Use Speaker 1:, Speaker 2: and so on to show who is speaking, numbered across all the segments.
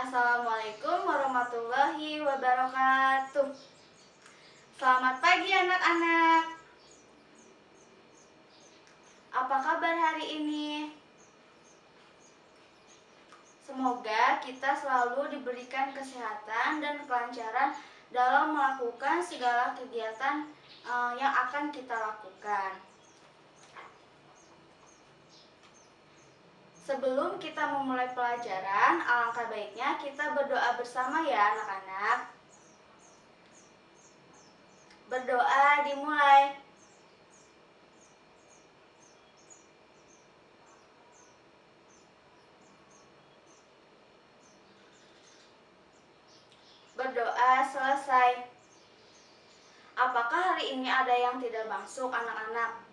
Speaker 1: Assalamualaikum warahmatullahi wabarakatuh. Selamat pagi anak-anak. Apa kabar hari ini? Semoga kita selalu diberikan kesehatan dan kelancaran dalam melakukan segala kegiatan yang akan kita lakukan. Sebelum kita memulai pelajaran, alangkah baiknya kita berdoa bersama ya anak-anak. Berdoa dimulai. Berdoa selesai. Apakah hari ini ada yang tidak masuk anak-anak?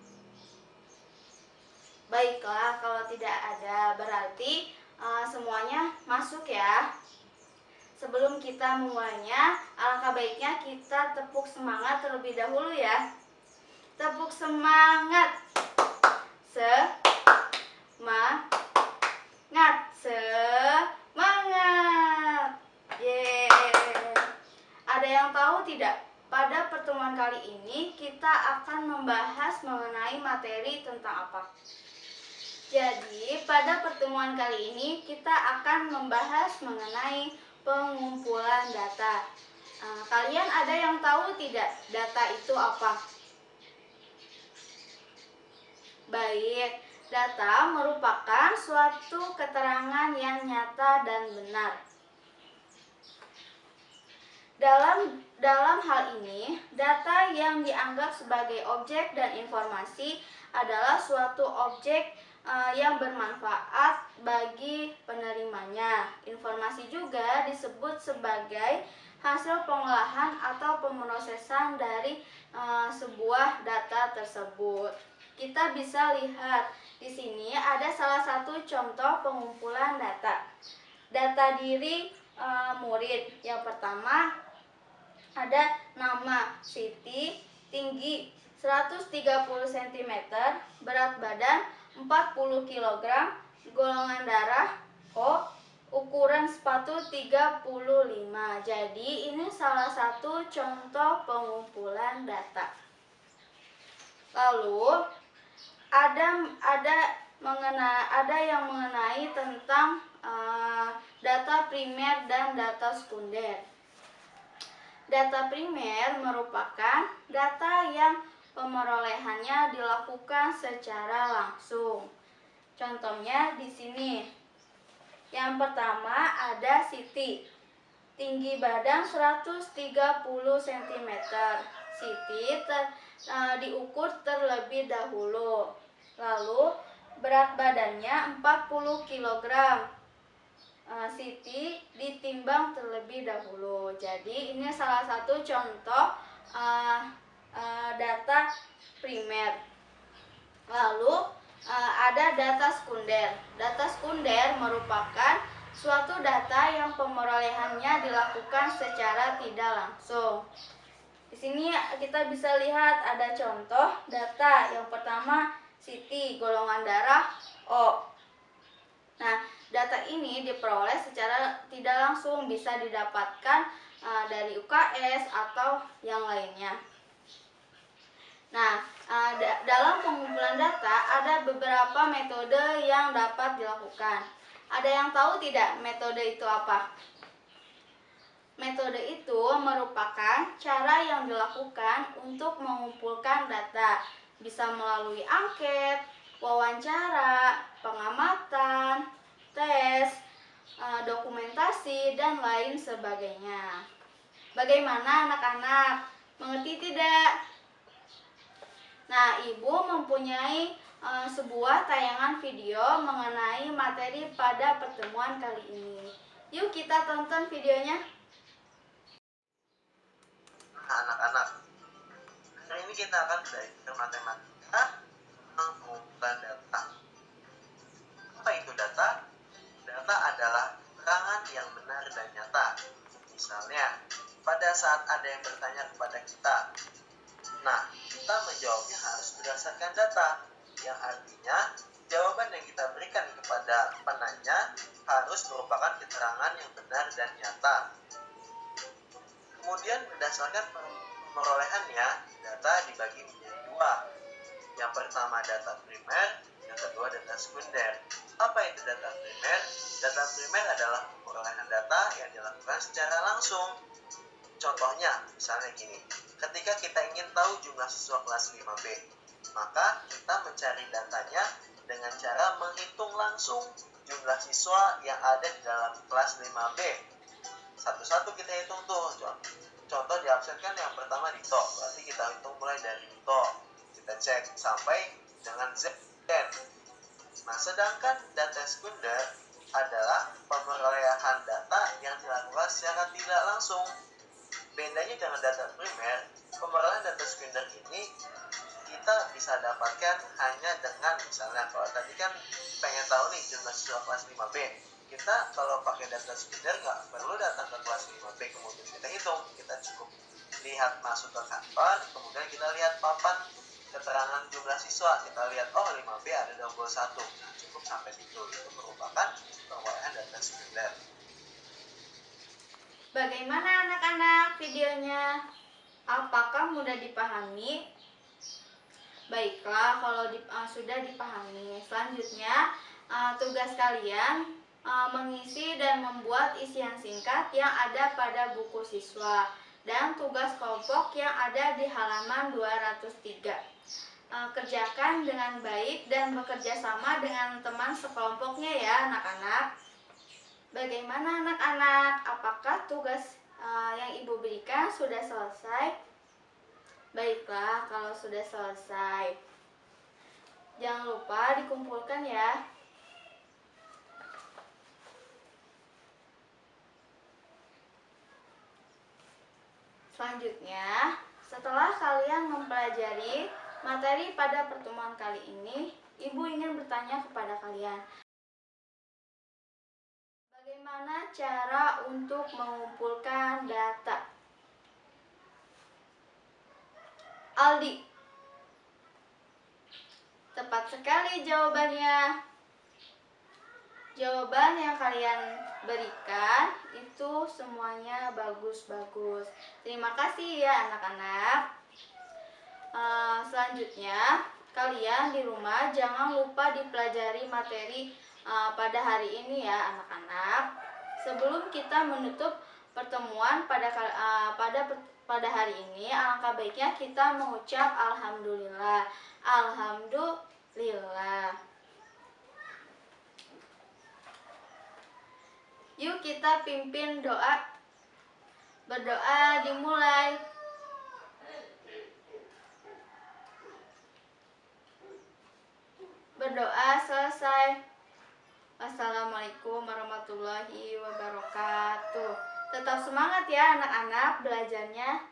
Speaker 1: Baiklah, kalau tidak ada berarti semuanya masuk ya. Sebelum kita memulainya, alangkah baiknya kita tepuk semangat terlebih dahulu ya. Tepuk semangat. Semangat. Yeay. Ada yang tahu tidak? Pada pertemuan kali ini kita akan membahas mengenai materi tentang apa? Jadi, pada pertemuan kali ini kita akan membahas mengenai pengumpulan data. Kalian ada yang tahu tidak data itu apa? Baik, data merupakan suatu keterangan yang nyata dan benar. Dalam hal ini, data yang dianggap sebagai objek dan informasi adalah suatu objek yang bermanfaat bagi penerimanya. Informasi juga disebut sebagai hasil pengolahan atau pemrosesan dari sebuah data tersebut. Kita bisa lihat di sini ada salah satu contoh pengumpulan data. Data diri murid. Yang pertama ada nama Siti, tinggi 130 cm, berat badan 40 kg, golongan darah O, ukuran sepatu 35. Jadi ini salah satu contoh pengumpulan data. Lalu ada yang mengenai tentang data primer dan data sekunder. Data primer merupakan data yang pemerolehannya dilakukan secara langsung. Contohnya di sini. Yang pertama ada Siti. Tinggi badan 130 cm. Siti diukur terlebih dahulu. Lalu berat badannya 40 kg. Siti ditimbang terlebih dahulu. Jadi ini salah satu contoh data primer. Lalu ada data sekunder. Data sekunder merupakan suatu data yang pemerolehannya dilakukan secara tidak langsung. Di sini kita bisa lihat ada contoh data. Yang pertama Siti, golongan darah O. Nah, data ini diperoleh secara tidak langsung, bisa didapatkan dari UKS atau yang lainnya. Nah, dalam pengumpulan data ada beberapa metode yang dapat dilakukan. Ada yang tahu tidak metode itu apa? Metode itu merupakan cara yang dilakukan untuk mengumpulkan data. Bisa melalui angket, wawancara, pengamatan, tes, dokumentasi, dan lain sebagainya. Bagaimana anak-anak? Mengerti tidak? Nah, Ibu mempunyai sebuah tayangan video mengenai materi pada pertemuan kali ini. Yuk kita tonton videonya.
Speaker 2: Anak-anak, hari ini kita akan belajar matematika tentang pengumpulan data. Apa itu data? Data adalah keterangan yang benar dan nyata. Misalnya, pada saat ada yang bertanya kepada kita, nah, kita menjawabnya harus berdasarkan data, yang artinya jawaban yang kita berikan kepada penanya harus merupakan keterangan yang benar dan nyata. Kemudian berdasarkan perolehannya, data dibagi menjadi dua. Yang pertama data primer, yang kedua data sekunder. Apa itu data primer? Data primer adalah perolehan data yang dilakukan secara langsung. Contohnya, misalnya gini, ketika kita ingin tahu jumlah siswa kelas 5B, maka kita mencari datanya dengan cara menghitung langsung jumlah siswa yang ada di dalam kelas 5B. Satu-satu kita hitung tuh. Contoh di absen kan yang pertama Dito, berarti kita hitung mulai dari Dito. Kita cek sampai dengan Z. Nah, sedangkan data sekunder adalah pemerolehan data yang dilakukan secara tidak langsung. Bedanya dengan data primer, pemerolehan data sekunder ini kita bisa dapatkan hanya dengan, misalnya kalau tadi kan pengen tahu nih jumlah siswa kelas 5B, kita kalau pakai data sekunder nggak perlu datang ke kelas 5B kemudian kita hitung, kita cukup lihat masuk ke kantor, kemudian kita lihat papan keterangan jumlah siswa, kita lihat oh 5B ada 21, cukup sampai situ. Itu merupakan pemerolehan data sekunder.
Speaker 1: Bagaimana anak-anak videonya? Apakah mudah dipahami? Baiklah, kalau sudah dipahami. Selanjutnya, tugas kalian mengisi dan membuat isian singkat yang ada pada buku siswa dan tugas kelompok yang ada di halaman 203. Kerjakan dengan baik dan bekerja sama dengan teman sekelompoknya ya anak-anak. Bagaimana anak-anak? Apakah tugas yang ibu berikan sudah selesai? Baiklah, kalau sudah selesai, jangan lupa dikumpulkan ya. Selanjutnya, setelah kalian mempelajari materi pada pertemuan kali ini, ibu ingin bertanya kepada kalian. Bagaimana cara untuk mengumpulkan data? Aldi. Tepat sekali jawabannya. Jawaban yang kalian berikan itu semuanya bagus-bagus. Terima kasih ya anak-anak. Selanjutnya, kalian di rumah jangan lupa dipelajari materi pada hari ini ya anak-anak. Sebelum kita menutup pertemuan pada hari ini, alangkah baiknya kita mengucap alhamdulillah. Alhamdulillah. Yuk kita pimpin doa. Berdoa dimulai. Berdoa selesai. Wassalamualaikum warahmatullahi wabarakatuh. Tetap semangat ya anak-anak belajarnya.